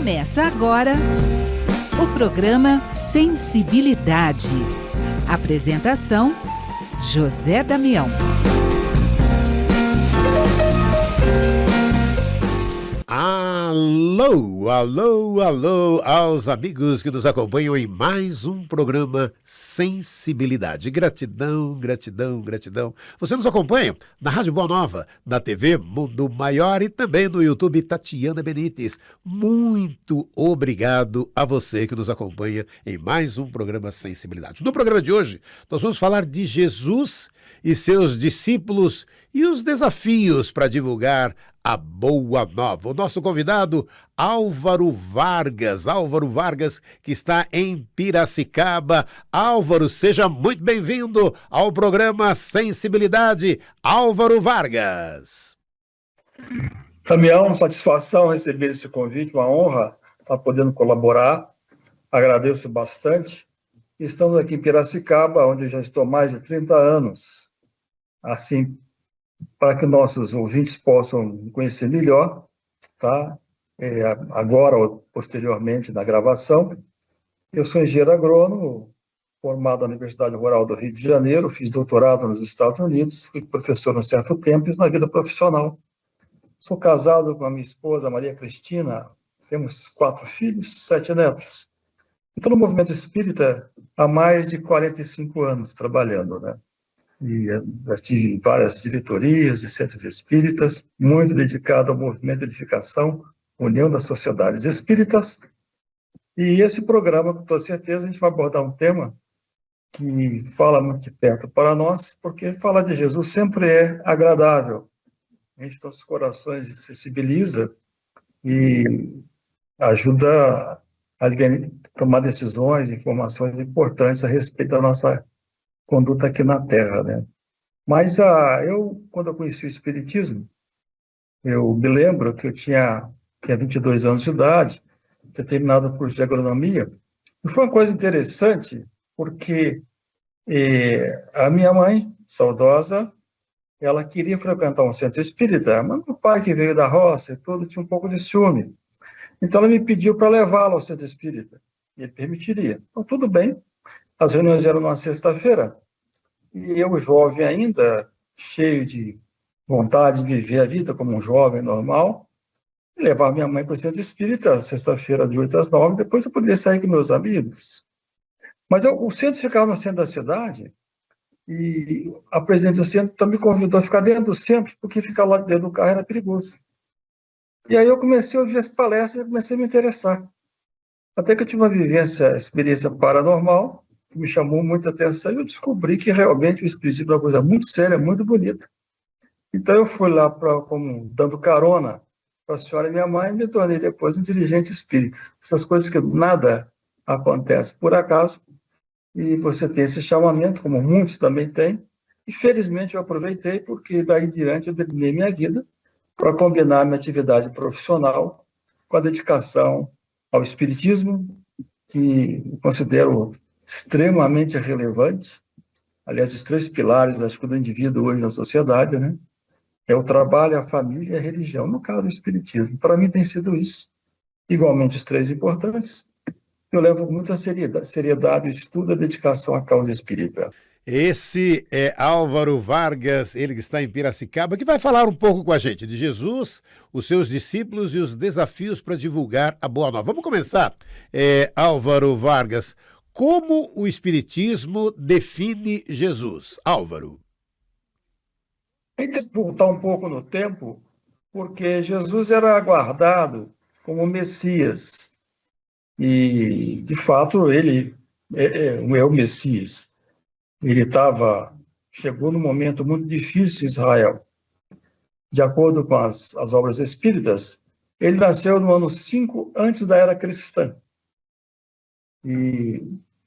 Começa agora o programa Sensibilidade. Apresentação: José Damião. Alô, alô, alô aos amigos que nos acompanham em mais um programa Sensibilidade. Gratidão, gratidão, gratidão. Você nos acompanha na Rádio Boa Nova, na TV Mundo Maior e também no YouTube Tatiana Benites. Muito obrigado a você que nos acompanha em mais um programa Sensibilidade. No programa de hoje, nós vamos falar de Jesus e seus discípulos e os desafios para divulgar a Boa Nova. O nosso convidado, Álvaro Vargas, que está em Piracicaba. Álvaro, seja muito bem-vindo ao programa Sensibilidade. Álvaro Vargas. Damião, satisfação receber esse convite, uma honra estar podendo colaborar. Agradeço bastante. Estamos aqui em Piracicaba, onde eu já estou há mais de 30 anos. Assim, para que nossos ouvintes possam me conhecer melhor, tá? Agora ou posteriormente na gravação. Eu sou engenheiro agrônomo, formado na Universidade Rural do Rio de Janeiro, fiz doutorado nos Estados Unidos, fui professor um certo tempo e na vida profissional. Sou casado com a minha esposa, Maria Cristina, temos 4 filhos, 7 netos. Estou no movimento espírita há mais de 45 anos trabalhando, né? E já tive várias diretorias de centros espíritas, muito dedicado ao movimento de edificação, União das Sociedades Espíritas. E esse programa, com toda certeza, a gente vai abordar um tema que fala muito de perto para nós, porque falar de Jesus sempre é agradável. A gente, nossos corações se sensibiliza e ajuda a tomar decisões, informações importantes a respeito da nossa conduta aqui na Terra, né? Mas quando eu conheci o Espiritismo, eu me lembro que eu tinha 22 anos de idade, tinha terminado o curso de agronomia, e foi uma coisa interessante, porque a minha mãe, saudosa, ela queria frequentar um centro espírita, mas meu pai, que veio da roça e tudo, tinha um pouco de ciúme. Então ela me pediu para levá-la ao centro espírita, e ele permitiria. Então, tudo bem. As reuniões eram numa sexta-feira, e eu, jovem ainda, cheio de vontade de viver a vida como um jovem normal, levava minha mãe para o centro espírita, sexta-feira, de 8 às 9, depois eu poderia sair com meus amigos. Mas o centro ficava no centro da cidade, e a presidente do centro me convidou a ficar dentro do centro, porque ficar lá dentro do carro era perigoso. E aí eu comecei a ouvir as palestras e comecei a me interessar. Até que eu tive uma experiência paranormal, que me chamou muita atenção, e eu descobri que realmente o espiritismo é uma coisa muito séria, muito bonita. Então eu fui lá dando carona para a senhora e minha mãe, e me tornei depois um dirigente espírita. Essas coisas que nada acontece por acaso, e você tem esse chamamento, como muitos também têm, e felizmente eu aproveitei, porque daí em diante eu terminei minha vida para combinar minha atividade profissional com a dedicação ao espiritismo, que eu considero extremamente relevante. Aliás, os 3 pilares, acho que, do indivíduo hoje na sociedade, né? É o trabalho, a família e a religião. No caso do espiritismo, para mim tem sido isso. Igualmente os 3 importantes. Eu levo muita seriedade, o estudo e a dedicação à causa espírita. Esse é Álvaro Vargas, ele que está em Piracicaba, que vai falar um pouco com a gente de Jesus, os seus discípulos e os desafios para divulgar a Boa Nova. Vamos começar, Álvaro Vargas. Como o Espiritismo define Jesus? Álvaro. Tem que voltar um pouco no tempo, porque Jesus era aguardado como Messias. E, de fato, ele é o Messias. Ele chegou num momento muito difícil em Israel. De acordo com as obras espíritas, ele nasceu no ano 5 antes da era cristã. E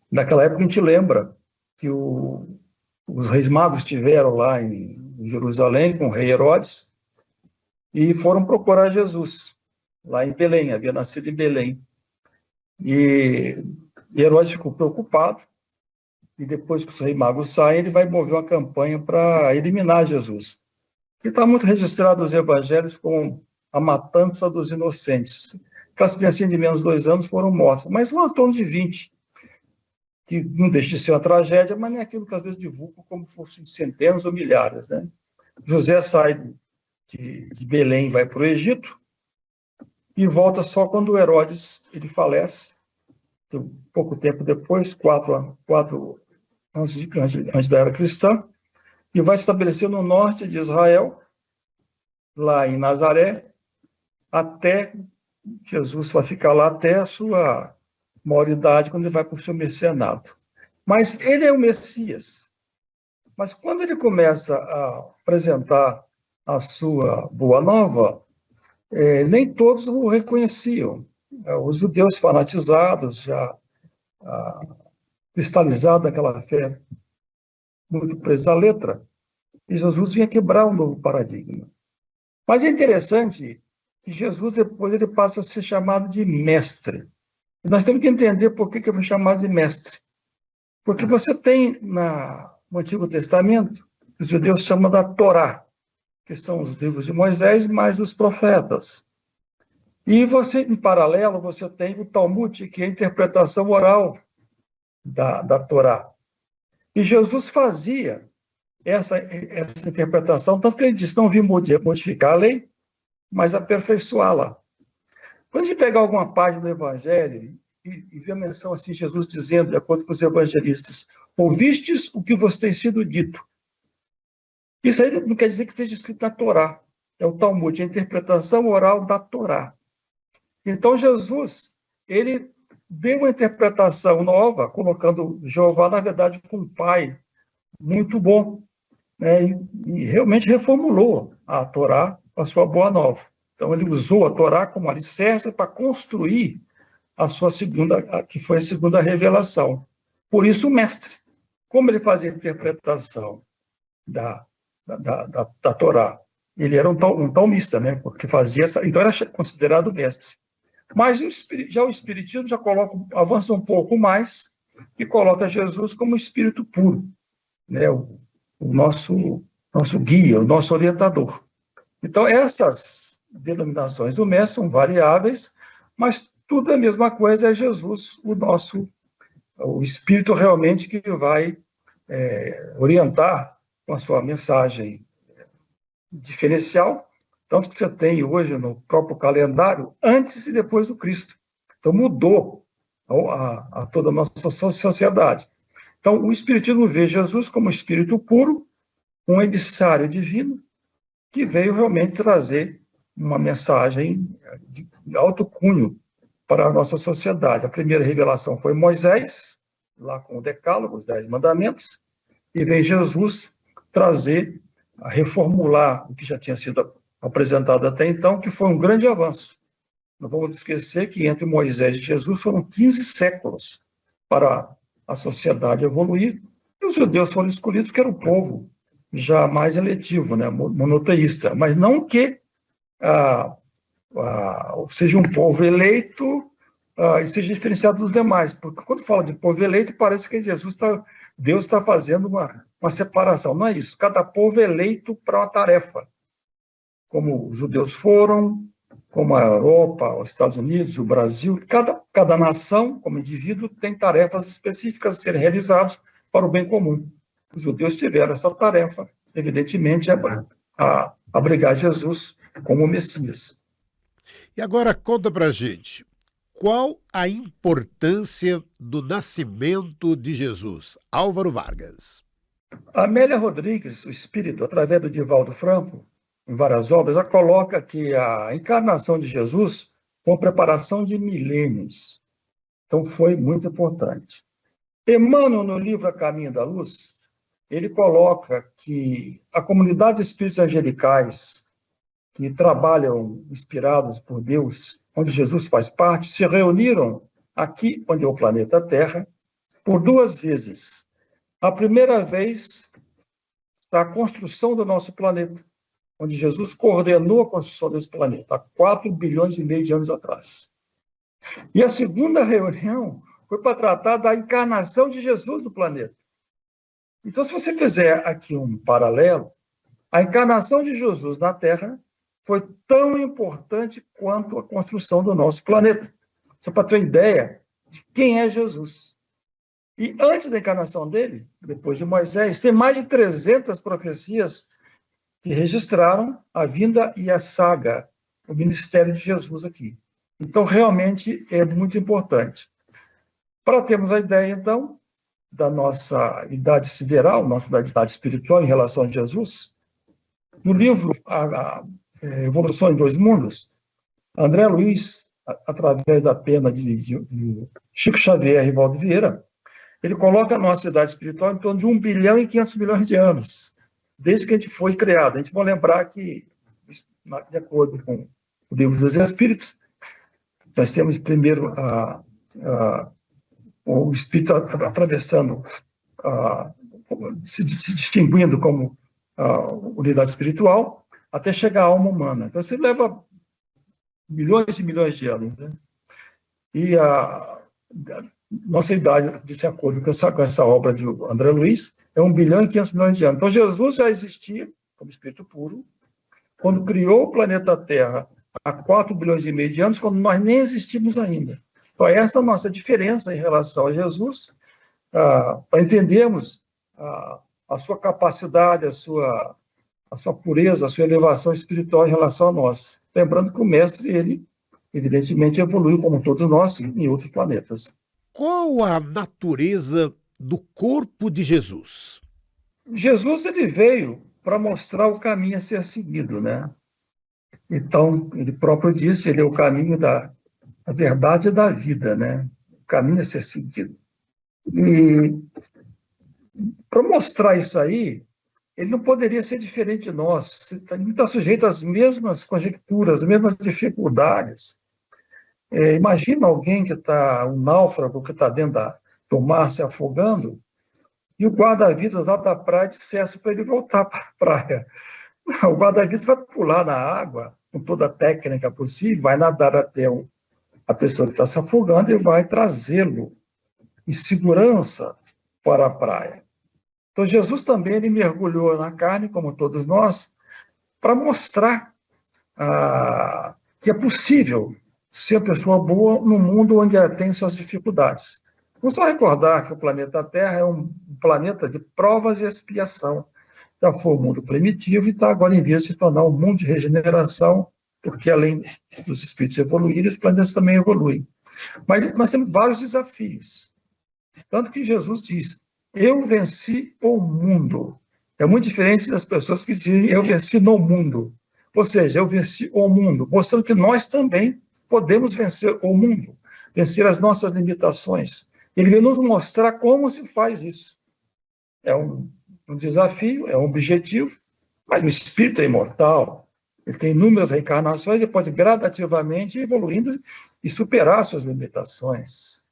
naquela época a gente lembra que os reis magos estiveram lá em Jerusalém com o rei Herodes e foram procurar Jesus, lá em Belém, havia nascido em Belém. E Herodes ficou preocupado, e depois que os reis magos saem, ele vai mover uma campanha para eliminar Jesus. E está muito registrado nos evangelhos como a matança dos inocentes. aquelas criancinhas de menos de 2 anos foram mortas, mas um em torno de 20, que não deixa de ser uma tragédia, mas não é aquilo que às vezes divulgam como fossem centenas ou milhares, né? José sai de Belém, vai para o Egito, e volta só quando Herodes ele falece, pouco tempo depois, 4 antes da era cristã, e vai estabelecer no norte de Israel, lá em Nazaré, até Jesus vai ficar lá até a sua maioridade, quando ele vai para o seu mercenato. Mas ele é o Messias. Mas quando ele começa a apresentar a sua boa nova, nem todos o reconheciam. Os judeus fanatizados, já cristalizados naquela fé muito presa à letra, e Jesus vinha quebrar um novo paradigma. Mas é interessante que Jesus, depois, ele passa a ser chamado de mestre. E nós temos que entender por que ele foi chamado de mestre. Porque você tem no Antigo Testamento, os judeus chamam da Torá, que são os livros de Moisés, mais os profetas. E você, em paralelo, você tem o Talmud, que é a interpretação oral da Torá. E Jesus fazia essa interpretação, tanto que ele disse, não vim modificar a lei, mas aperfeiçoá-la. Quando a gente pegar alguma página do Evangelho e ver a menção assim, Jesus dizendo, de acordo com os evangelistas, ouvistes o que vos tem sido dito. Isso aí não quer dizer que esteja escrito na Torá. É o Talmud, a interpretação oral da Torá. Então, Jesus, ele deu uma interpretação nova, colocando Jeová, na verdade, como um pai muito bom, né? E realmente reformulou a Torá com a sua boa nova. Então, ele usou a Torá como alicerce para construir a sua que foi a segunda revelação. Por isso, o mestre, como ele fazia a interpretação da Torá, ele era um talmista, né? Porque fazia então era considerado mestre. Mas já o Espiritismo avança um pouco mais e coloca Jesus como espírito puro, né? O nosso guia, o nosso orientador. Então, essas denominações do mestre são variáveis, mas tudo é a mesma coisa, é Jesus, o espírito realmente que vai orientar com a sua mensagem diferencial, tanto que você tem hoje no próprio calendário, antes e depois do Cristo. Então, mudou a toda a nossa sociedade. Então, o Espiritismo vê Jesus como espírito puro, um emissário divino, que veio realmente trazer uma mensagem de alto cunho para a nossa sociedade. A primeira revelação foi Moisés, lá com o Decálogo, os 10 mandamentos, e veio Jesus reformular o que já tinha sido apresentado até então, que foi um grande avanço. Não vamos esquecer que entre Moisés e Jesus foram 15 séculos para a sociedade evoluir, e os judeus foram escolhidos, que era o povo já mais eletivo, né, monoteísta, mas não que seja um povo eleito e seja diferenciado dos demais, porque quando fala de povo eleito, parece que Deus está fazendo uma separação. Não é isso. Cada povo é eleito para uma tarefa, como os judeus foram, como a Europa, os Estados Unidos, o Brasil. Cada nação, como indivíduo, tem tarefas específicas a serem realizadas para o bem comum. Os judeus tiveram essa tarefa, evidentemente, a abrigar Jesus como Messias. E agora conta pra gente, qual a importância do nascimento de Jesus? Álvaro Vargas. Amélia Rodrigues, o Espírito, através do Divaldo Franco, em várias obras, ela coloca que a encarnação de Jesus foi uma preparação de milênios. Então, foi muito importante. Emmanuel, no livro A Caminho da Luz, ele coloca que a comunidade de espíritos angelicais que trabalham inspirados por Deus, onde Jesus faz parte, se reuniram aqui, onde é o planeta Terra, por 2 vezes. A primeira vez, a construção do nosso planeta, onde Jesus coordenou a construção desse planeta, há 4 bilhões e meio de anos atrás. E a segunda reunião foi para tratar da encarnação de Jesus no planeta. Então, se você fizer aqui um paralelo, a encarnação de Jesus na Terra foi tão importante quanto a construção do nosso planeta. Só para ter uma ideia de quem é Jesus. E antes da encarnação dele, depois de Moisés, tem mais de 300 profecias que registraram a vinda e a saga, o ministério de Jesus aqui. Então, realmente, é muito importante. Para termos a ideia, então, da nossa idade sideral, nossa idade espiritual em relação a Jesus, no livro A Evolução em Dois Mundos, André Luiz, através da pena de Chico Xavier e Valdo Vieira, ele coloca a nossa idade espiritual em torno de 1 bilhão e 500 milhões de anos, desde que a gente foi criado. A gente vai lembrar que, de acordo com o livro dos Espíritos, nós temos primeiro o Espírito atravessando, se distinguindo como unidade espiritual, até chegar à alma humana. Então, você leva milhões e milhões de anos, né? E a nossa idade, de acordo com essa obra de André Luiz, é 1 bilhão e 500 milhões de anos. Então, Jesus já existia como espírito puro, quando criou o planeta Terra há 4 bilhões e meio de anos, quando nós nem existimos ainda. Então, essa é a nossa diferença em relação a Jesus, para entendermos a sua capacidade, a sua pureza, a sua elevação espiritual em relação a nós. Lembrando que o mestre, ele, evidentemente, evoluiu, como todos nós, em outros planetas. Qual a natureza do corpo de Jesus? Jesus, ele veio para mostrar o caminho a ser seguido, né? Então, ele próprio disse, ele é o caminho da verdade e da vida, né? O caminho a ser seguido. E para mostrar isso aí, ele não poderia ser diferente de nós. Ele está sujeito às mesmas conjecturas, às mesmas dificuldades. Imagina alguém que está, um náufrago que está dentro do mar se afogando, e o guarda-vidas lá da praia dissesse para ele voltar para a praia. O guarda-vidas vai pular na água, com toda a técnica possível, vai nadar até a pessoa que está se afogando e vai trazê-lo em segurança para a praia. Então, Jesus também ele mergulhou na carne, como todos nós, para mostrar que é possível ser pessoa boa no mundo onde tem suas dificuldades. Vamos só recordar que o planeta Terra é um planeta de provas e expiação. Já foi um mundo primitivo e está agora em vias de se tornar um mundo de regeneração, porque além dos espíritos evoluírem, os planetas também evoluem. Mas nós temos vários desafios. Tanto que Jesus diz, eu venci o mundo. É muito diferente das pessoas que dizem, eu venci no mundo. Ou seja, eu venci o mundo, mostrando que nós também podemos vencer o mundo, vencer as nossas limitações. Ele vem nos mostrar como se faz isso. É um desafio, é um objetivo, mas o espírito é imortal, ele tem inúmeras reencarnações, ele pode gradativamente ir evoluindo e superar suas limitações.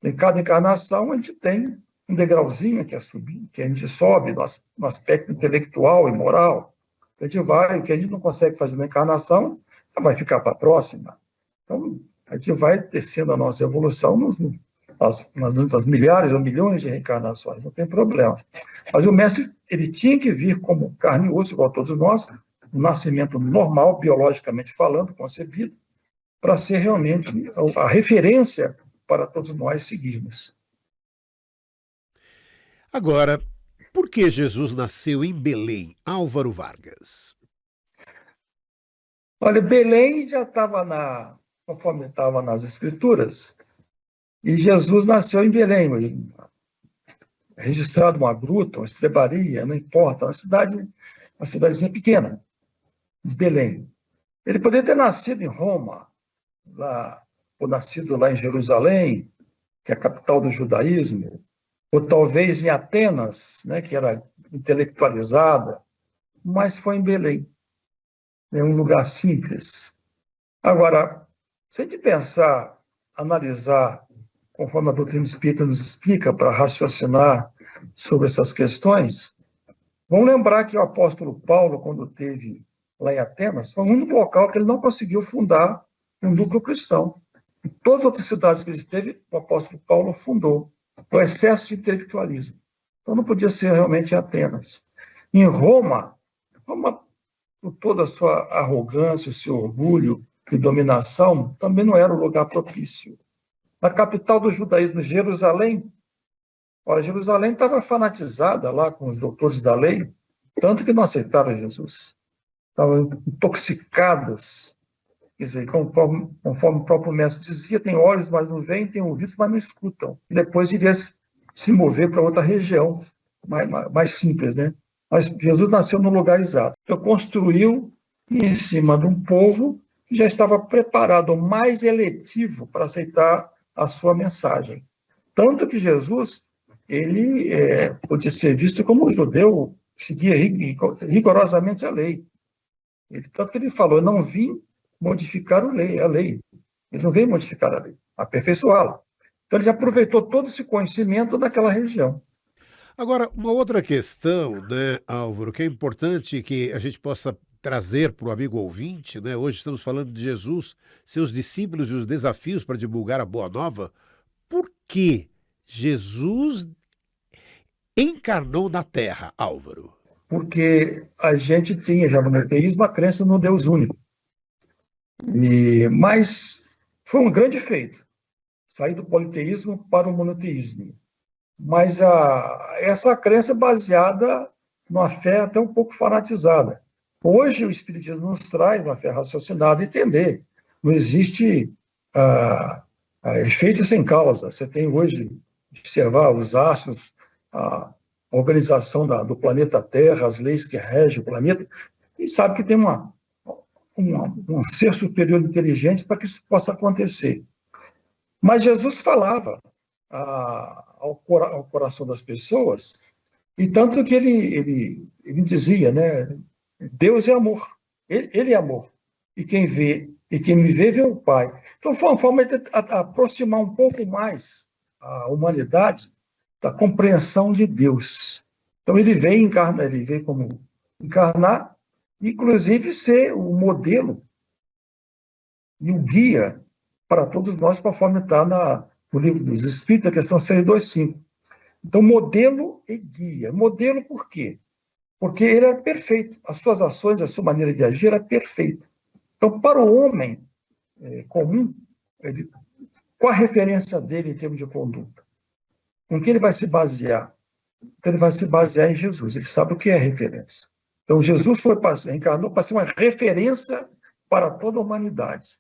Em cada encarnação, a gente tem um degrauzinho que a gente sobe no aspecto intelectual e moral. A gente vai, o que a gente não consegue fazer na encarnação, vai ficar para a próxima. Então, a gente vai descendo a nossa evolução nas milhares ou milhões de reencarnações, não tem problema. Mas o mestre, ele tinha que vir como carne e osso, igual a todos nós, um nascimento normal, biologicamente falando, concebido, para ser realmente a referência para todos nós seguirmos. Agora, por que Jesus nasceu em Belém, Álvaro Vargas? Olha, Belém já estava conforme estava nas Escrituras, e Jesus nasceu em Belém, registrado uma gruta, uma estrebaria, não importa, uma cidadezinha pequena, Belém. Ele poderia ter nascido em Roma, ou nascido lá em Jerusalém, que é a capital do judaísmo, ou talvez em Atenas, né, que era intelectualizada, mas foi em Belém. É um lugar simples. Agora, se a gente pensar, analisar, conforme a doutrina espírita nos explica, para raciocinar sobre essas questões, vamos lembrar que o apóstolo Paulo, quando esteve lá em Atenas, foi o único local que ele não conseguiu fundar um núcleo cristão. Em todas as outras cidades que ele esteve, o apóstolo Paulo fundou. O excesso de intelectualismo. Então, não podia ser realmente em Atenas. Em Roma por toda a sua arrogância, o seu orgulho e dominação, também não era o lugar propício. Na capital do judaísmo, Jerusalém, olha, Jerusalém estava fanatizada lá com os doutores da lei, tanto que não aceitaram Jesus. Estavam intoxicadas. Quer dizer, conforme o próprio mestre dizia, tem olhos, mas não veem, tem ouvidos, mas não escutam. E depois iria se mover para outra região, mais simples, né? Mas Jesus nasceu no lugar exato. Então, construiu em cima de um povo que já estava preparado, mais eletivo para aceitar a sua mensagem. Tanto que Jesus, ele podia ser visto como um judeu que seguia rigorosamente a lei. Tanto que ele falou, eu não vim modificar a lei. Ele não veio modificar a lei, aperfeiçoá-la. Então, ele já aproveitou todo esse conhecimento daquela região. Agora, uma outra questão, né, Álvaro, que é importante que a gente possa trazer para o amigo ouvinte, né? Hoje estamos falando de Jesus, seus discípulos e os desafios para divulgar a Boa Nova. Por que Jesus encarnou na Terra, Álvaro? Porque a gente tinha já no monoteísmo a crença no Deus único. Mas foi um grande feito sair do politeísmo para o monoteísmo. Mas essa crença é baseada numa fé até um pouco fanatizada. Hoje o Espiritismo nos traz uma fé raciocinada, entender. Não existe efeito sem causa. Você tem hoje, observar os astros, a organização do planeta Terra, as leis que regem o planeta, e sabe que tem um ser superior inteligente para que isso possa acontecer. Mas Jesus falava ao coração das pessoas, e tanto que ele dizia, né? Deus é amor, ele é amor, e quem me vê, vê o Pai. Então foi uma forma de aproximar um pouco mais a humanidade da compreensão de Deus. Então ele veio como encarnar, inclusive ser o modelo e o guia para todos nós, conforme está no livro dos Espíritos, a questão 625. Então, modelo e guia. Modelo por quê? Porque ele era perfeito. As suas ações, a sua maneira de agir era perfeita. Então, para o homem comum, qual a referência dele em termos de conduta? Com que ele vai se basear? Então, ele vai se basear em Jesus. Ele sabe o que é referência. Então, Jesus encarnou para ser uma referência para toda a humanidade.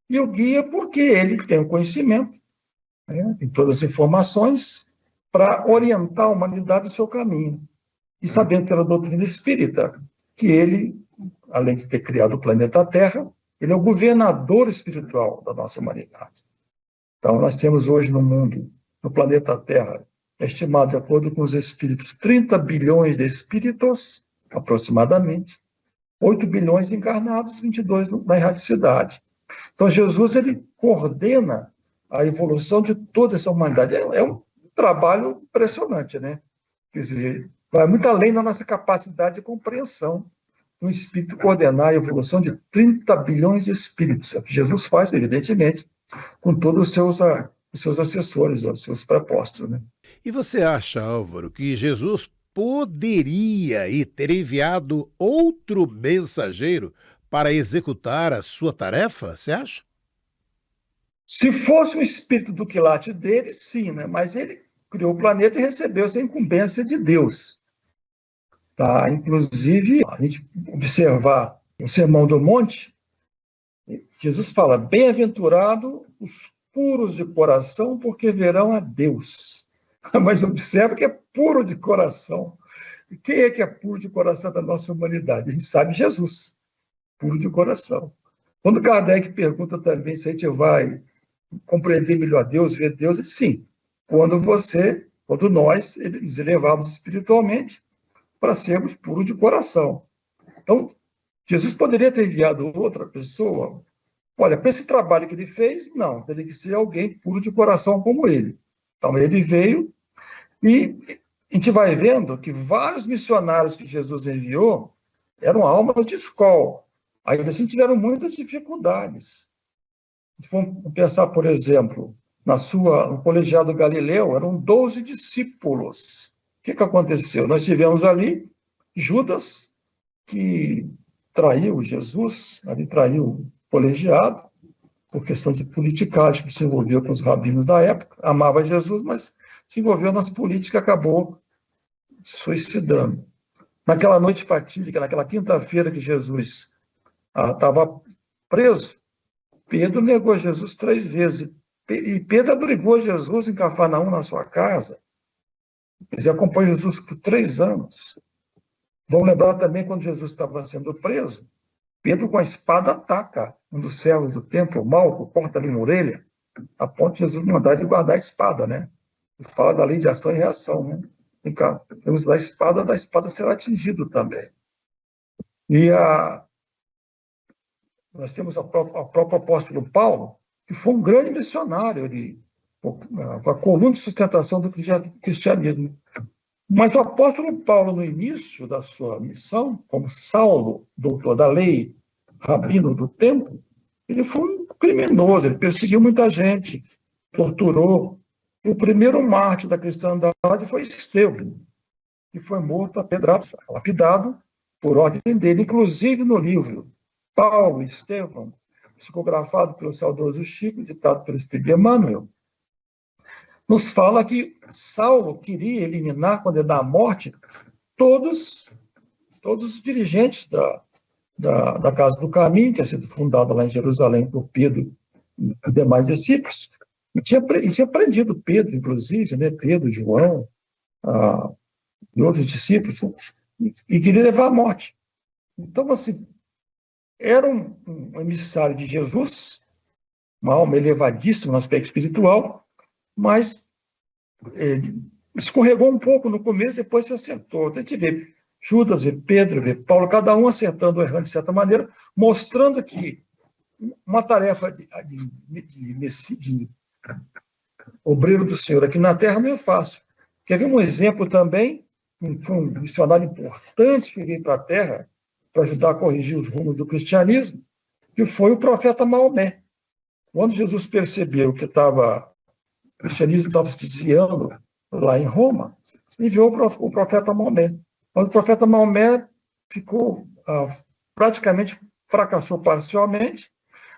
E o guia porque ele tem o conhecimento, né, tem todas as informações para orientar a humanidade no seu caminho. E sabendo pela doutrina espírita que ele, além de ter criado o planeta Terra, ele é o governador espiritual da nossa humanidade. Então, nós temos hoje no mundo, no planeta Terra, estimado, de acordo com os espíritos, 30 bilhões de espíritos, aproximadamente, 8 bilhões encarnados, 22 na erradicidade. Então, Jesus ele coordena a evolução de toda essa humanidade. É um trabalho impressionante, né? Quer dizer, vai muito além da nossa capacidade de compreensão. Um espírito coordenar a evolução de 30 bilhões de espíritos. É o que Jesus faz, evidentemente, com todos os seus assessores, os seus prepostos, né? E você acha, Álvaro, que Jesus poderia ter enviado outro mensageiro para executar a sua tarefa, você acha? Se fosse o espírito do quilate dele, sim, né? Mas ele criou o planeta e recebeu essa incumbência de Deus. Tá? Inclusive, a gente observar o Sermão do Monte, Jesus fala, bem-aventurado os puros de coração, porque verão a Deus. Mas observa que é puro de coração. E quem é que é puro de coração da nossa humanidade? A gente sabe Jesus, puro de coração. Quando Kardec pergunta também se a gente vai compreender melhor Deus, ver Deus, ele diz, sim, quando nós nos elevamos espiritualmente para sermos puros de coração. Então, Jesus poderia ter enviado outra pessoa. Olha, para esse trabalho que ele fez, não, teria que ser alguém puro de coração como ele. Então, ele veio e a gente vai vendo que vários missionários que Jesus enviou eram almas de escola. Ainda assim, tiveram muitas dificuldades. Vamos pensar, por exemplo, no colegiado Galileu, eram 12 discípulos. O que aconteceu? Nós tivemos ali Judas, que traiu Jesus, ali traiu o colegiado, por questão de politicagem, que se envolveu com os rabinos da época, amava Jesus, mas se envolveu nas políticas e acabou se suicidando. Naquela noite fatídica, naquela quinta-feira que Jesus estava preso, Pedro negou Jesus 3 vezes. E Pedro abrigou Jesus em Cafarnaum, na sua casa. Ele acompanhou Jesus por 3 anos. Vamos lembrar também, quando Jesus estava sendo preso, Pedro, com a espada, ataca um dos servos do templo, Malco, corta ali uma orelha, a ponto de Jesus mandar ele guardar a espada, né? Ele fala da lei de ação e reação, né? Vem cá, temos da espada será atingido também. E nós temos o próprio apóstolo Paulo, que foi um grande missionário, a coluna de sustentação do cristianismo. Mas o apóstolo Paulo, no início da sua missão, como Saulo, doutor da lei, rabino do templo, ele foi um criminoso, ele perseguiu muita gente, torturou. O primeiro mártir da cristandade foi Estevão, que foi morto a pedradas, lapidado por ordem dele, inclusive no livro Paulo e Estevão, psicografado pelo saudoso Chico, ditado pelo Espírito de Emmanuel, nos fala que Saulo queria eliminar, condenar à morte, todos os dirigentes da Casa do Caminho, que tinha sido fundada lá em Jerusalém por Pedro e demais discípulos, e tinha prendido Pedro, inclusive, né, Pedro, João, e outros discípulos, e queria levar à morte. Então, assim, era um emissário de Jesus, uma alma elevadíssima no aspecto espiritual, mas escorregou um pouco no começo, depois se acertou. A gente vê Judas, vê Pedro, vê Paulo, cada um acertando ou errando de certa maneira, mostrando que uma tarefa de obreiro do Senhor aqui na Terra não é fácil. Quer ver um exemplo também? Foi um missionário importante que veio para a Terra para ajudar a corrigir os rumos do cristianismo, que foi o profeta Maomé. Quando Jesus percebeu que o cristianismo estava se desviando lá em Roma, enviou o profeta Maomé. Mas o profeta Maomé ficou, praticamente fracassou parcialmente,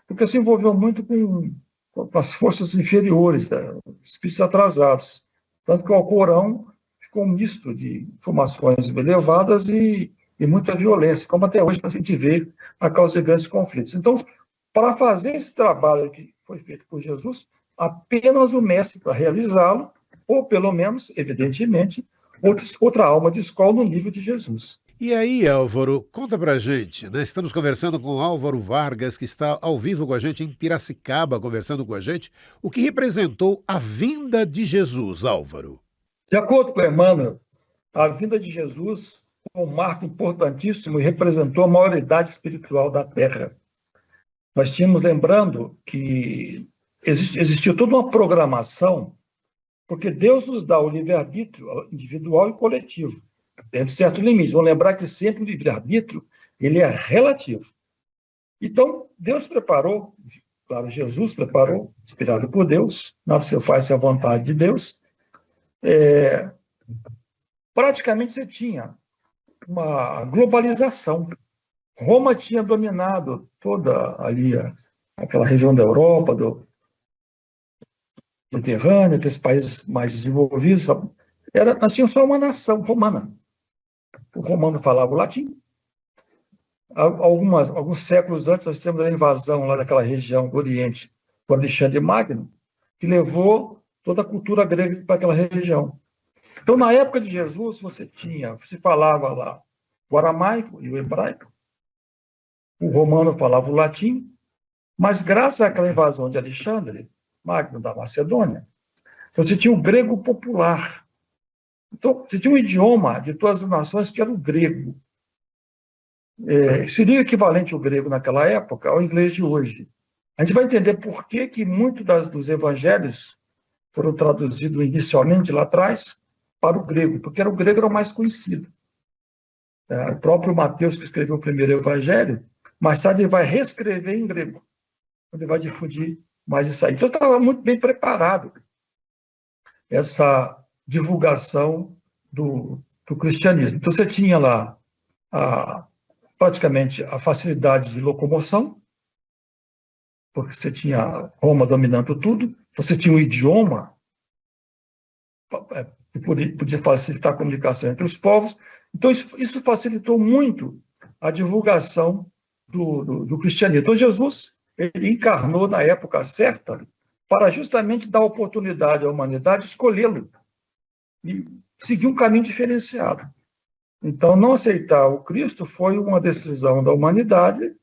porque se envolveu muito com as forças inferiores, espíritos atrasados. Tanto que o Alcorão ficou um misto de informações elevadas e muita violência, como até hoje a gente vê a causa de grandes conflitos. Então, para fazer esse trabalho que foi feito por Jesus, apenas o mestre para realizá-lo, ou pelo menos, evidentemente, outra alma de escola no nível de Jesus. E aí, Álvaro, conta pra gente, né? Estamos conversando com Álvaro Vargas, que está ao vivo com a gente em Piracicaba, conversando com a gente. O que representou a vinda de Jesus, Álvaro? De acordo com Emmanuel, a vinda de Jesus foi um marco importantíssimo e representou a maioridade espiritual da Terra. Nós tínhamos lembrando que existiu toda uma programação, porque Deus nos dá o livre-arbítrio individual e coletivo, dentro de certo limite. Vamos lembrar que sempre o livre-arbítrio ele é relativo. Então, Deus preparou, claro, Jesus preparou, inspirado por Deus, nada se faz sem a vontade de Deus. Praticamente você tinha uma globalização. Roma tinha dominado toda ali aquela região da Europa, do Mediterrâneo, aqueles países mais desenvolvidos. Nós tínhamos só uma nação romana. O romano falava o latim. Alguns séculos antes, nós temos a invasão lá daquela região do Oriente, por Alexandre Magno, que levou toda a cultura grega para aquela região. Então, na época de Jesus, você falava lá o aramaico e o hebraico, o romano falava o latim, mas graças àquela invasão de Alexandre Magno da Macedônia, você tinha o grego popular. Então, você tinha um idioma de todas as nações que era o grego. Seria equivalente ao grego naquela época ao inglês de hoje. A gente vai entender por que muitos dos evangelhos foram traduzidos inicialmente lá atrás para o grego, porque o grego era o mais conhecido. O próprio Mateus, que escreveu o primeiro evangelho, mais tarde ele vai reescrever em grego, ele vai difundir mais isso aí. Então, estava muito bem preparado essa divulgação do cristianismo. Então, você tinha lá, praticamente a facilidade de locomoção, porque você tinha Roma dominando tudo, você tinha um idioma que podia facilitar a comunicação entre os povos. Então, isso facilitou muito a divulgação do cristianismo. Então, Jesus ele encarnou na época certa para justamente dar oportunidade à humanidade escolhê-lo e seguir um caminho diferenciado. Então, não aceitar o Cristo foi uma decisão da humanidade,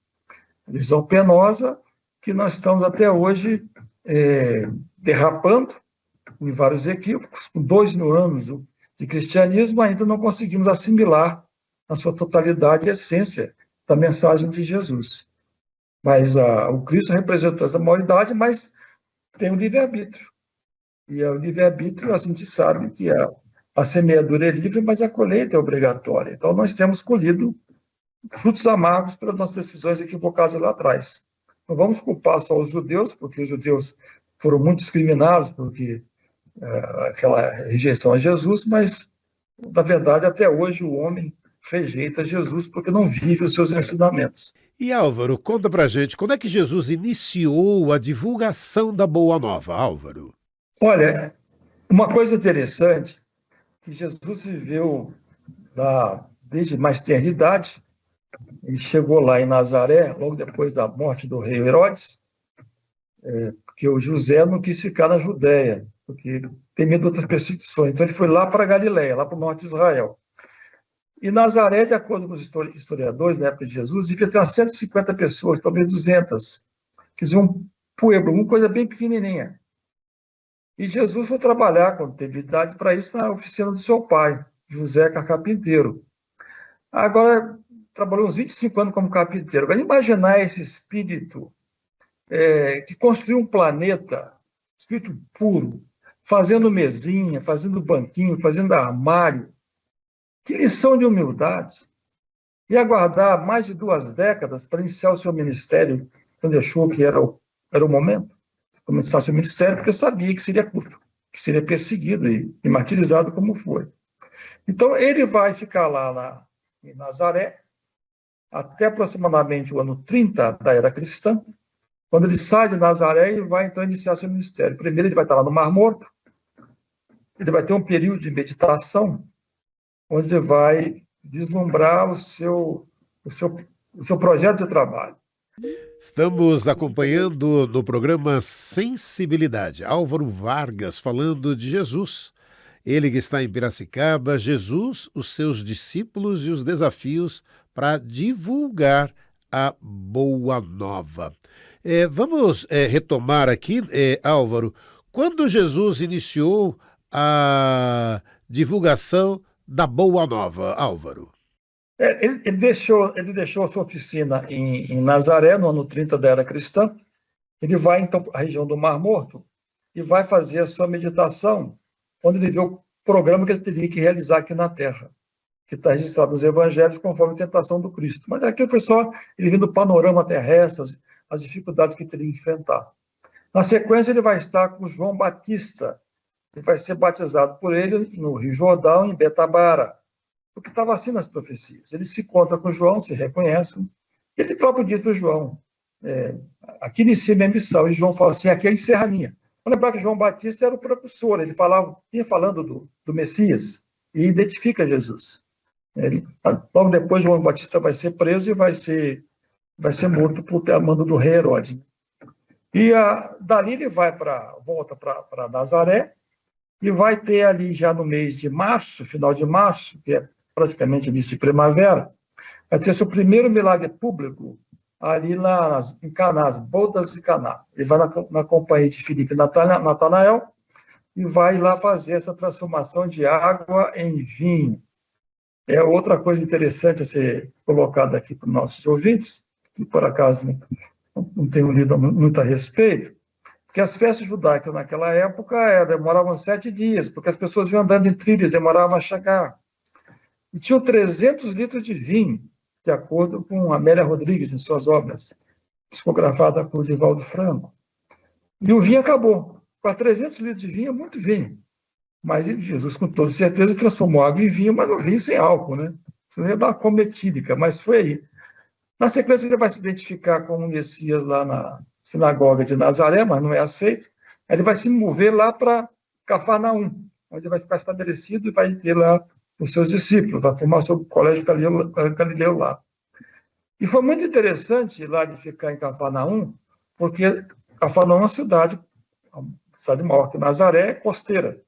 decisão penosa, que nós estamos até hoje derrapando em vários equívocos. Com 2000 anos de cristianismo, ainda não conseguimos assimilar na sua totalidade a essência da mensagem de Jesus. Mas o Cristo representou essa humanidade, mas tem o livre-arbítrio. E o livre-arbítrio, a gente sabe que a semeadura é livre, mas a colheita é obrigatória. Então, nós temos colhido frutos amargos pelas nossas decisões equivocadas lá atrás. Não vamos culpar só os judeus, porque os judeus foram muito discriminados porque aquela rejeição a Jesus, mas, na verdade, até hoje o homem rejeita Jesus porque não vive os seus ensinamentos. E Álvaro, conta pra gente, quando é que Jesus iniciou a divulgação da Boa Nova, Álvaro? Olha, uma coisa interessante, que Jesus viveu desde mais tenra idade. Ele chegou lá em Nazaré, logo depois da morte do rei Herodes, porque o José não quis ficar na Judéia, porque tem medo de outras perseguições. Então ele foi lá para Galiléia, lá para o norte de Israel. E Nazaré, de acordo com os historiadores, na época de Jesus, devia ter umas 150 pessoas, talvez 200. Quer dizer, um pueblo, uma coisa bem pequenininha. E Jesus foi trabalhar, quando teve idade, para isso na oficina do seu pai, José carpinteiro. Agora, trabalhou uns 25 anos como carpinteiro. Agora, imaginar esse espírito que construiu um planeta, espírito puro, fazendo mesinha, fazendo banquinho, fazendo armário. Que lição de humildade. E aguardar mais de 2 décadas para iniciar o seu ministério, quando achou que era o momento. Começar seu ministério, porque sabia que seria curto, que seria perseguido e martirizado como foi. Então, ele vai ficar lá em Nazaré, até aproximadamente o ano 30 da era cristã, quando ele sai de Nazaré e vai, então, iniciar seu ministério. Primeiro, ele vai estar lá no Mar Morto, ele vai ter um período de meditação, onde ele vai deslumbrar o seu projeto de trabalho. Estamos acompanhando no programa Sensibilidade, Álvaro Vargas falando de Jesus. Ele que está em Piracicaba, Jesus, os seus discípulos e os desafios para divulgar a Boa Nova. Vamos retomar aqui, Álvaro, quando Jesus iniciou a divulgação da Boa Nova, Álvaro? Ele deixou a sua oficina em Nazaré, no ano 30 da era cristã. Ele vai, então, à região do Mar Morto e vai fazer a sua meditação, onde ele vê o programa que ele teria que realizar aqui na Terra, que está registrado nos Evangelhos conforme a tentação do Cristo. Mas aqui foi só ele vendo o panorama terrestre, as dificuldades que teria que enfrentar. Na sequência, ele vai estar com João Batista, que vai ser batizado por ele no Rio Jordão, em Betabara, porque estava assim nas profecias. Ele se encontra com João, se reconhece, ele próprio diz para João, aqui inicia minha missão, e João fala assim, aqui encerra a minha. Vamos lembrar que João Batista era o precursor, ele ia falando do Messias, e identifica Jesus. Logo depois, João Batista vai ser preso e vai ser morto por mando do rei Herodes. E dali ele volta para Nazaré, e vai ter ali já no mês de março, final de março, que é praticamente início de primavera, vai ter seu primeiro milagre público ali em Caná, as bodas de Caná. Ele vai na companhia de Filipe e Natanael e vai lá fazer essa transformação de água em vinho. É outra coisa interessante a ser colocada aqui para os nossos ouvintes, que por acaso não tenho lido muito a respeito, porque as festas judaicas naquela época demoravam 7 dias, porque as pessoas iam andando em trilhas, demoravam a chegar. E tinham 300 litros de vinho, de acordo com Amélia Rodrigues, em suas obras, psicografada por Divaldo Franco. E o vinho acabou. Com 300 litros de vinho, é muito vinho. Mas Jesus, com toda certeza, transformou água em vinho, mas o vinho sem álcool, né? Isso ia dar uma cometílica, mas foi aí. Na sequência, ele vai se identificar como Messias lá na sinagoga de Nazaré, mas não é aceito. Ele vai se mover lá para Cafarnaum, onde ele vai ficar estabelecido e vai ter lá os seus discípulos, vai formar o seu colégio Galileu lá. E foi muito interessante lá de ficar em Cafarnaum, porque Cafarnaum é uma cidade maior que Nazaré, costeira,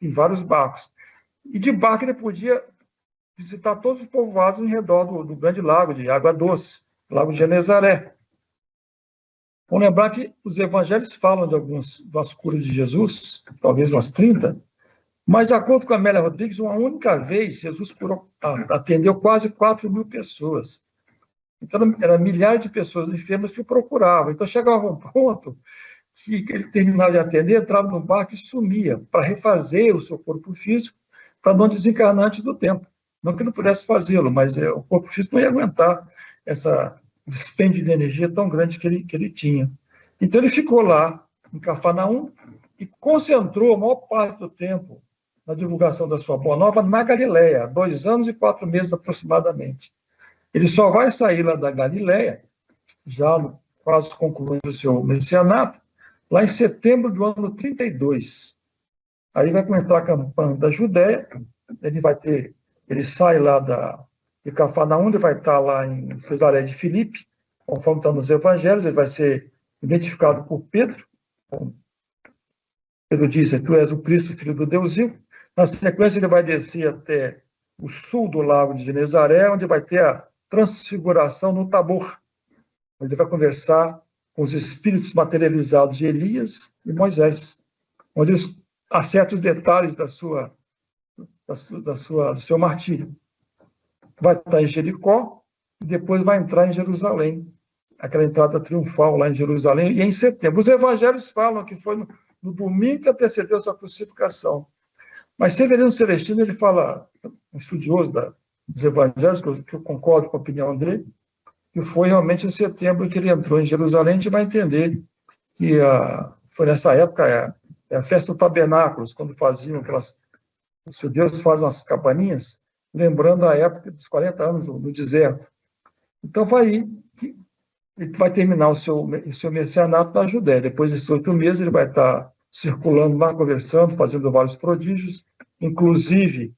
em vários barcos. E de barco ele podia visitar todos os povoados em redor do grande lago de água doce, Lago de Genezaré. Vamos lembrar que os evangelhos falam das curas de Jesus, talvez umas 30, mas, de acordo com a Amélia Rodrigues, uma única vez, Jesus atendeu quase 4.000 pessoas. Então, eram milhares de pessoas enfermas que o procuravam. Então, chegava um ponto que ele terminava de atender, entrava no barco e sumia, para refazer o seu corpo físico, para não desencarnar antes do tempo. Não que não pudesse fazê-lo, mas o corpo físico não ia aguentar essa dispêndio de energia tão grande que ele tinha. Então, ele ficou lá, em Cafarnaum, e concentrou a maior parte do tempo na divulgação da sua boa nova na Galileia, 2 anos e 4 meses aproximadamente. Ele só vai sair lá da Galileia, já quase concluindo o seu messianato, lá em setembro do ano 32. Aí vai começar a campanha da Judéia, ele sai lá de Cafarnaum, ele vai estar lá em Cesareia de Filipe, conforme está nos evangelhos, ele vai ser identificado por Pedro. Pedro disse: tu és o Cristo, filho do Deus vivo. Na sequência, ele vai descer até o sul do lago de Genezaré, onde vai ter a transfiguração no Tabor. Ele vai conversar com os espíritos materializados de Elias e Moisés, onde eles acertam os detalhes do seu martírio. Vai estar em Jericó e depois vai entrar em Jerusalém, aquela entrada triunfal lá em Jerusalém, e em setembro. Os evangelhos falam que foi no domingo que antecedeu a sua crucificação. Mas Severino Celestino, ele fala, um estudioso dos evangelhos, que eu concordo com a opinião dele, que foi realmente em setembro que ele entrou em Jerusalém. A gente vai entender que foi nessa época a festa do tabernáculos, quando os judeus fazem umas cabaninhas, lembrando a época dos 40 anos no deserto. Então, ele vai terminar o seu messianato na Judéia. Depois desses 8 meses, ele vai estar circulando lá, conversando, fazendo vários prodígios, inclusive,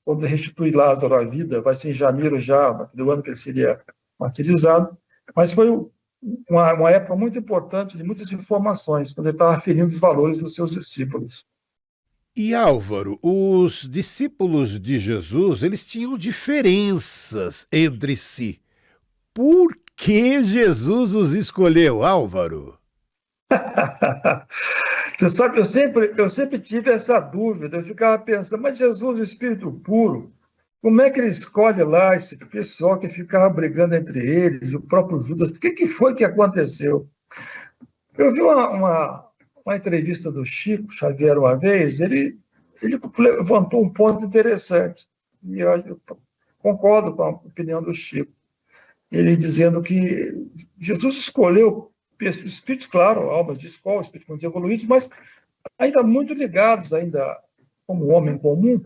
quando ele restitui Lázaro à vida, vai ser em janeiro já, do ano que ele seria martirizado, mas foi uma época muito importante, de muitas informações, quando ele estava aferindo os valores dos seus discípulos. E Álvaro, os discípulos de Jesus, eles tinham diferenças entre si. Por que Jesus os escolheu, Álvaro? Você sabe, eu sempre tive essa dúvida, eu ficava pensando, mas Jesus, o Espírito puro, como é que ele escolhe lá esse pessoal que ficava brigando entre eles, o próprio Judas? O que foi que aconteceu? Eu vi uma entrevista do Chico Xavier uma vez, ele levantou um ponto interessante, e eu concordo com a opinião do Chico. Ele dizendo que Jesus escolheu espíritos, claro, almas de escola, espíritos muito evoluídos, mas ainda muito ligados, ainda como homem comum,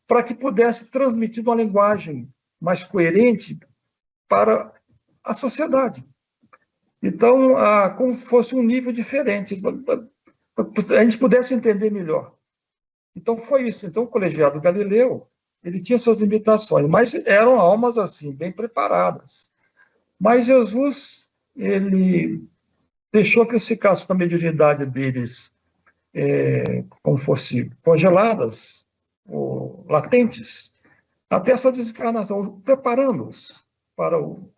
para que pudesse transmitir uma linguagem mais coerente para a sociedade. Então, como se fosse um nível diferente, para a gente pudesse entender melhor. Então, foi isso. Então, o colegiado Galileu, ele tinha suas limitações, mas eram almas, assim, bem preparadas. Mas Jesus, ele deixou que eles ficassem com a mediunidade deles como fosse congeladas, ou latentes, até a sua desencarnação, preparando-os para o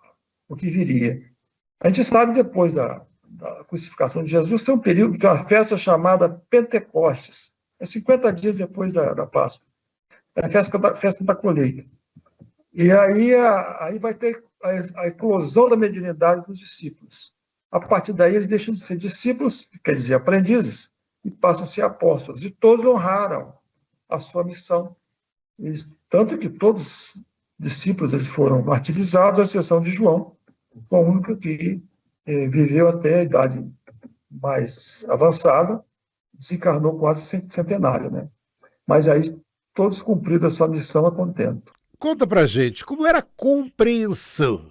que viria. A gente sabe, depois da crucificação de Jesus, tem um período, tem uma festa chamada Pentecostes, 50 dias depois da Páscoa, é a festa da colheita. E aí vai ter a eclosão da mediunidade dos discípulos. A partir daí, eles deixam de ser discípulos, quer dizer, aprendizes, e passam a ser apóstolos. E todos honraram a sua missão. Tanto que todos os discípulos eles foram martirizados, à exceção de João, foi o único que viveu até a idade mais avançada, desencarnou quase centenário, né? Mas aí todos cumpriram a sua missão a contento. Conta pra gente como era a compreensão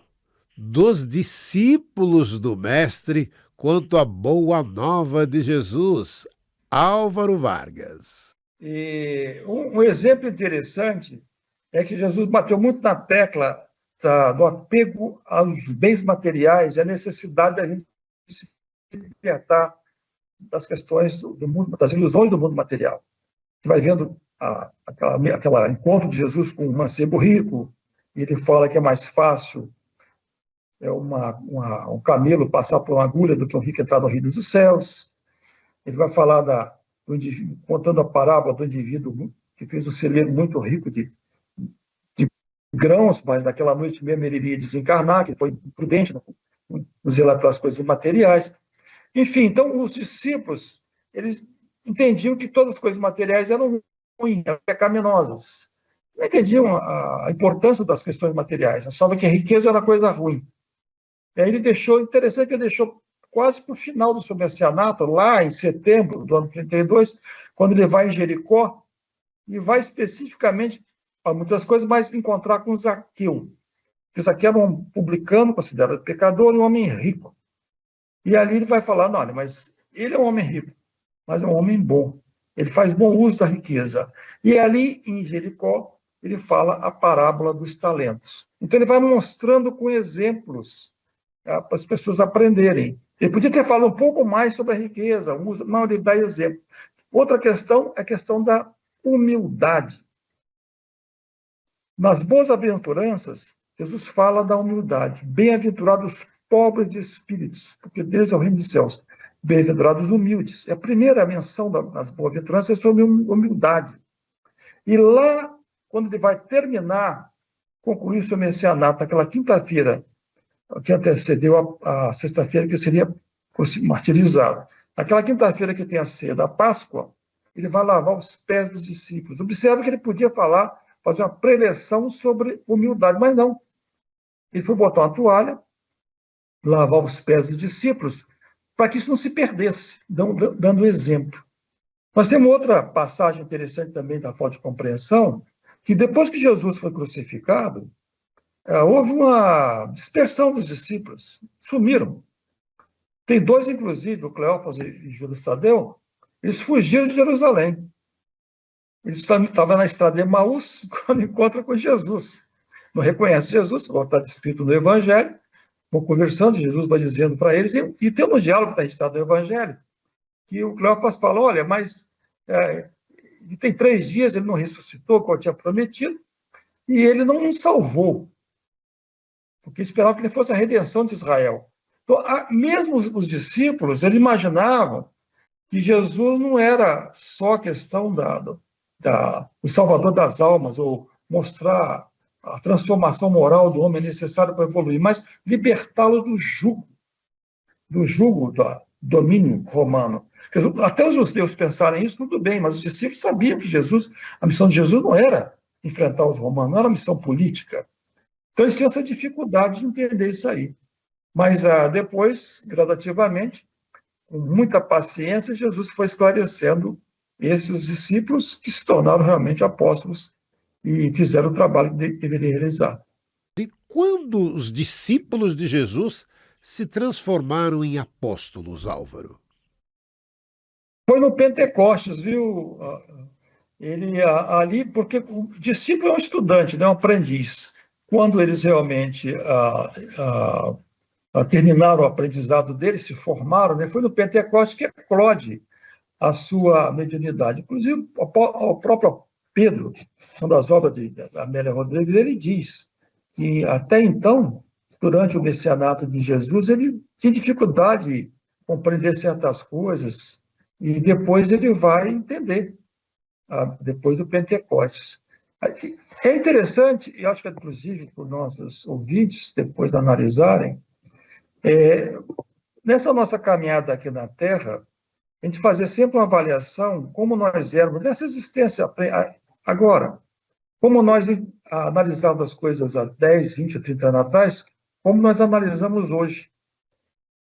dos discípulos do Mestre quanto à boa nova de Jesus. Álvaro Vargas. E um exemplo interessante é que Jesus bateu muito na tecla do apego aos bens materiais e a necessidade da gente se libertar das questões do mundo, das ilusões do mundo material. Você vai vendo aquela encontro de Jesus com um mancebo rico, e ele fala que é mais fácil um camelo passar por uma agulha do que um rico entrar no reino dos céus. Ele vai falar do indivíduo, contando a parábola do indivíduo que fez um celeiro muito rico de grãos, mas naquela noite mesmo ele iria desencarnar, que foi imprudente no zelar pelas coisas materiais. Enfim, então os discípulos, eles entendiam que todas as coisas materiais eram ruins, eram pecaminosas. Não entendiam a importância das questões materiais, achavam que a riqueza era coisa ruim. E aí interessante que ele deixou quase para o final do seu messianato, lá em setembro do ano 32, quando ele vai em Jericó, e vai especificamente para muitas coisas, mas encontrar com Zaqueu. Zaqueu era um publicano, considerado pecador, e um homem rico. E ali ele vai falar, não, olha, mas ele é um homem rico, mas é um homem bom. Ele faz bom uso da riqueza. E ali em Jericó, ele fala a parábola dos talentos. Então ele vai mostrando com exemplos para as pessoas aprenderem. Ele podia ter falado um pouco mais sobre a riqueza, não, ele dá exemplo. Outra questão é a questão da humildade. Nas boas aventuranças, Jesus fala da humildade. Bem-aventurados os pobres de espíritos, porque deles é o reino dos céus. Bem-aventurados os humildes. É a primeira menção nas boas aventuranças é sobre humildade. E lá, quando ele vai concluir o seu messianato, naquela quinta-feira, que antecedeu a sexta-feira que seria martirizado. Naquela quinta-feira que tem a ceia da Páscoa, ele vai lavar os pés dos discípulos. Observe que ele podia fazer uma preleção sobre humildade, mas não. Ele foi botar uma toalha, lavar os pés dos discípulos, para que isso não se perdesse, dando exemplo. Nós temos outra passagem interessante também da falta de compreensão, que depois que Jesus foi crucificado, houve uma dispersão dos discípulos, sumiram. Tem dois, inclusive, o Cleófas e Judas Tadeu, eles fugiram de Jerusalém. Eles estavam na estrada de Emaús quando encontram com Jesus. Não reconhecem Jesus, como está descrito no Evangelho, vão conversando, Jesus vai dizendo para eles, e tem um diálogo que está registrado no Evangelho, que o Cleófas fala, olha, mas tem 3 dias, ele não ressuscitou, como eu tinha prometido, e ele não nos salvou, porque esperava que ele fosse a redenção de Israel. Então, mesmo os discípulos, eles imaginavam que Jesus não era só a questão do Salvador das almas, ou mostrar a transformação moral do homem necessária para evoluir, mas libertá-lo do jugo do domínio romano. Até os judeus pensarem isso, tudo bem, mas os discípulos sabiam que a missão de Jesus não era enfrentar os romanos, não era uma missão política. Então, eles tinham essa dificuldade de entender isso aí. Mas depois, gradativamente, com muita paciência, Jesus foi esclarecendo esses discípulos que se tornaram realmente apóstolos e fizeram o trabalho que deveriam realizar. E quando os discípulos de Jesus se transformaram em apóstolos, Álvaro? Foi no Pentecostes, viu? Ali, porque o discípulo é um estudante, né, um aprendiz. Quando eles realmente terminaram o aprendizado deles, se formaram, né, foi no Pentecostes que eclode a sua mediunidade. Inclusive, o próprio Pedro, uma das obras de Amélia Rodrigues, ele diz que até então, durante o messianato de Jesus, ele tinha dificuldade de compreender certas coisas e depois ele vai entender, depois do Pentecostes. É interessante, e acho que inclusive para os nossos ouvintes, depois de analisarem, nessa nossa caminhada aqui na Terra, a gente fazer sempre uma avaliação como nós éramos nessa existência agora, como nós analisávamos as coisas há 10, 20, 30 anos atrás, como nós analisamos hoje.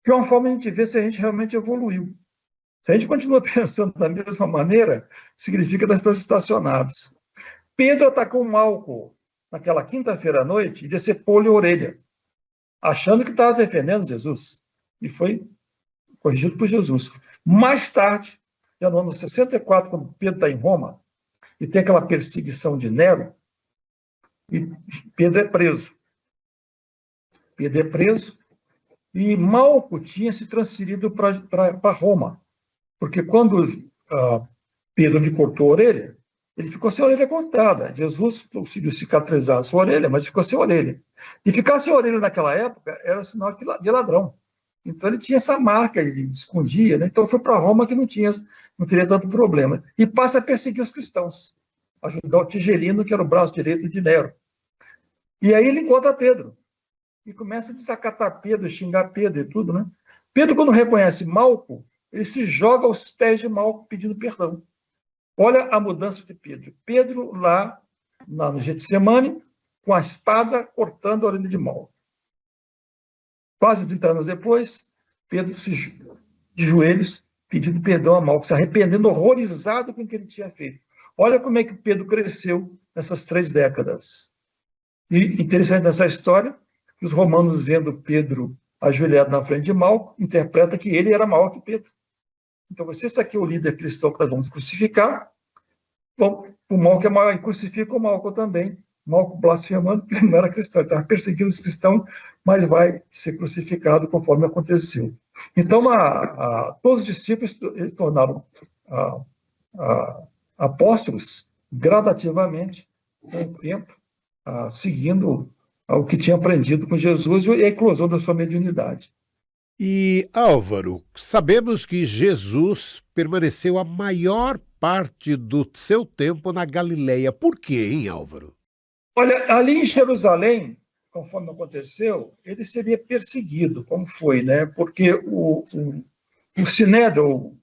De uma forma a gente vê se a gente realmente evoluiu. Se a gente continua pensando da mesma maneira, significa que nós estamos estacionados. Pedro atacou um álcool naquela quinta-feira à noite, e decepou-lhe a orelha, achando que estava defendendo Jesus. E foi corrigido por Jesus. Mais tarde, já no ano 64, quando Pedro está em Roma, e tem aquela perseguição de Nero, e Pedro é preso. Pedro é preso, e Malco tinha se transferido para Roma, porque quando Pedro lhe cortou a orelha, ele ficou sem a orelha cortada. Jesus conseguiu cicatrizar a sua orelha, mas ficou sem a orelha. E ficar sem a orelha naquela época era sinal de ladrão. Então ele tinha essa marca, ele escondia, né? Então foi para Roma que não teria tanto problema. E passa a perseguir os cristãos, ajudar o Tigelino, que era o braço direito de Nero. E aí ele encontra Pedro. E começa a desacatar Pedro, xingar Pedro e tudo, né? Pedro, quando reconhece Malco, ele se joga aos pés de Malco pedindo perdão. Olha a mudança de Pedro. Pedro lá no Getsemane, com a espada cortando a orelha de Malco. Quase 30 anos depois, Pedro de joelhos pedindo perdão a Malco, se arrependendo, horrorizado com o que ele tinha feito. Olha como é que Pedro cresceu nessas 3 décadas. E interessante nessa história, que os romanos, vendo Pedro ajoelhado na frente de Malco, interpreta que ele era maior que Pedro. Então, esse aqui é o líder cristão que nós vamos crucificar. Bom, o Malco é maior, e crucifica o Malco também. Malco blasfemando, porque ele não era cristão, ele estava perseguindo os cristãos, mas vai ser crucificado conforme aconteceu. Então, todos os discípulos se tornaram apóstolos gradativamente, com o tempo, seguindo o que tinha aprendido com Jesus e a eclosão da sua mediunidade. E, Álvaro, sabemos que Jesus permaneceu a maior parte do seu tempo na Galileia. Por quê, hein, Álvaro? Olha, ali em Jerusalém, conforme aconteceu, ele seria perseguido, como foi, né? Porque o Sinédrio,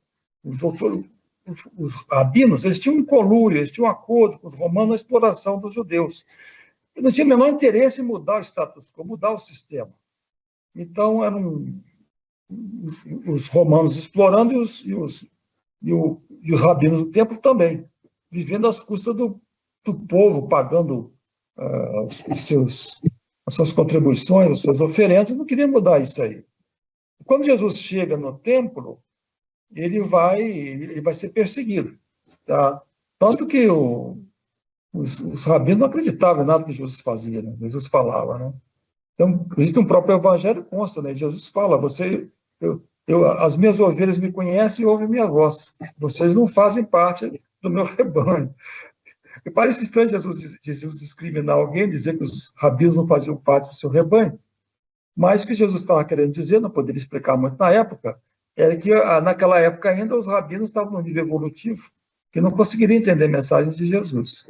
os rabinos, eles tinham um conluio, eles tinham um acordo com os romanos na exploração dos judeus. Ele não tinha o menor interesse em mudar o status quo, mudar o sistema. Então, eram os romanos explorando e os rabinos do templo também, vivendo às custas do povo, pagando as suas contribuições, as suas oferendas, não queria mudar isso aí. Quando Jesus chega no templo, ele vai ser perseguido. Tá? Tanto que os rabinos não acreditavam em nada que Jesus fazia, né? Jesus falava, né? Então, existe um próprio evangelho consta, né? Jesus fala, as minhas ovelhas me conhecem e ouvem minha voz. Vocês não fazem parte do meu rebanho. E parece estranho Jesus discriminar alguém, dizer que os rabinos não faziam parte do seu rebanho. Mas o que Jesus estava querendo dizer, não poderia explicar muito na época, era que naquela época ainda os rabinos estavam num nível evolutivo, que não conseguiriam entender a mensagem de Jesus.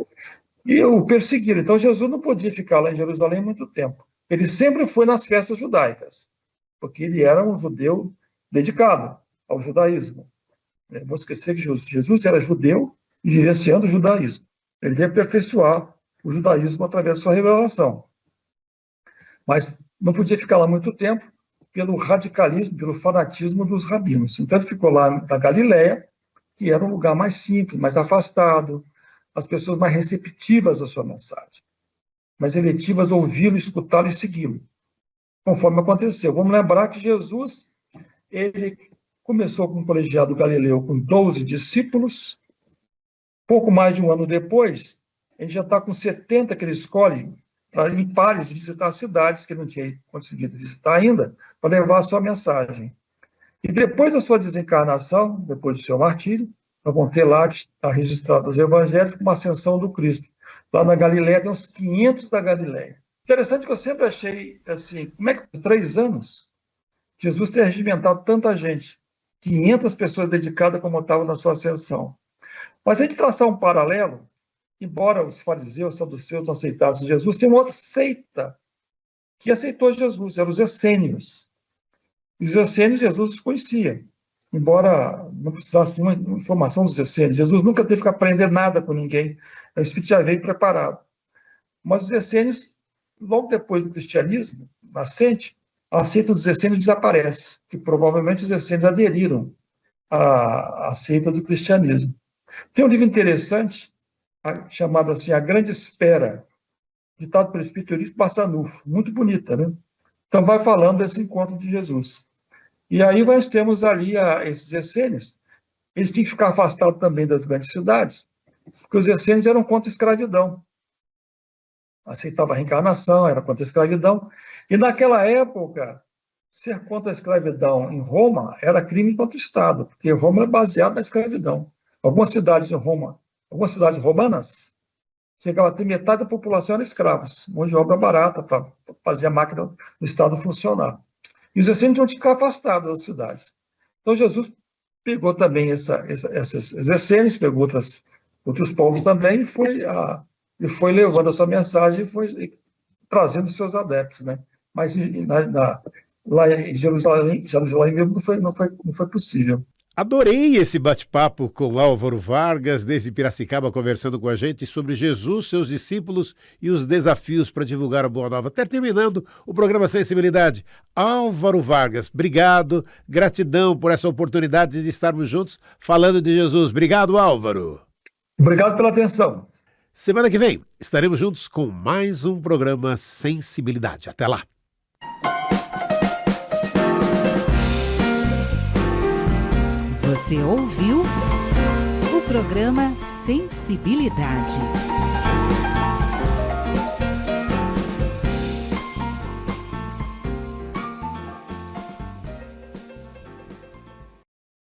E o perseguiram. Então Jesus não podia ficar lá em Jerusalém muito tempo. Ele sempre foi nas festas judaicas, porque ele era um judeu dedicado ao judaísmo. Não vou esquecer que Jesus era judeu e vivenciando o judaísmo. Ele veio aperfeiçoar o judaísmo através da sua revelação. Mas não podia ficar lá muito tempo pelo radicalismo, pelo fanatismo dos rabinos. Então ele ficou lá na Galileia, que era um lugar mais simples, mais afastado, as pessoas mais receptivas à sua mensagem, mais eletivas a ouvi-lo, escutá-lo e segui-lo, conforme aconteceu. Vamos lembrar que Jesus, ele começou com o colegiado galileu com 12 discípulos, pouco mais de um ano depois, ele já está com 70 que ele escolhe para ir em pares visitar cidades que ele não tinha conseguido visitar ainda, para levar a sua mensagem. E depois da sua desencarnação, depois do seu martírio, nós vamos ter lá, está registrado nos evangelhos, uma ascensão do Cristo. Lá na Galileia, tem uns 500 da Galileia. Interessante que eu sempre achei, assim, como é que em 3 anos, Jesus tem regimentado tanta gente, 500 pessoas dedicadas como estavam na sua ascensão. Mas a gente traçar um paralelo, embora os fariseus, os saduceus não aceitassem Jesus, tem uma outra seita que aceitou Jesus, eram os essênios. E os essênios, Jesus os conhecia, embora não precisasse de uma informação dos essênios. Jesus nunca teve que aprender nada com ninguém, o Espírito já veio preparado. Mas os essênios, logo depois do cristianismo nascente, a seita dos essênios desaparece, que provavelmente os essênios aderiram à seita do cristianismo. Tem um livro interessante, chamado assim, A Grande Espera, ditado pelo Espírito Eurípides Barçanufo, muito bonita, né? Então, vai falando desse encontro de Jesus. E aí nós temos ali esses essênios, eles tinham que ficar afastados também das grandes cidades, porque os essênios eram contra a escravidão. Aceitava a reencarnação, era contra a escravidão. E naquela época, ser contra a escravidão em Roma era crime contra o Estado, porque Roma era baseada na escravidão. Algumas cidades em Roma, algumas cidades romanas, chegava a ter metade da população era escravos, mão de obra barata para fazer a máquina do Estado funcionar. E os essênios tinham que ficar afastados das cidades. Então Jesus pegou também esses essênios, pegou outros povos também, e foi levando a sua mensagem e foi trazendo os seus adeptos, né? Mas lá em Jerusalém mesmo não foi possível. Adorei esse bate-papo com Álvaro Vargas, desde Piracicaba, conversando com a gente sobre Jesus, seus discípulos e os desafios para divulgar a Boa Nova. Até terminando o programa Sensibilidade. Álvaro Vargas, obrigado, gratidão por essa oportunidade de estarmos juntos falando de Jesus. Obrigado, Álvaro. Obrigado pela atenção. Semana que vem estaremos juntos com mais um programa Sensibilidade. Até lá. Você ouviu o programa Sensibilidade.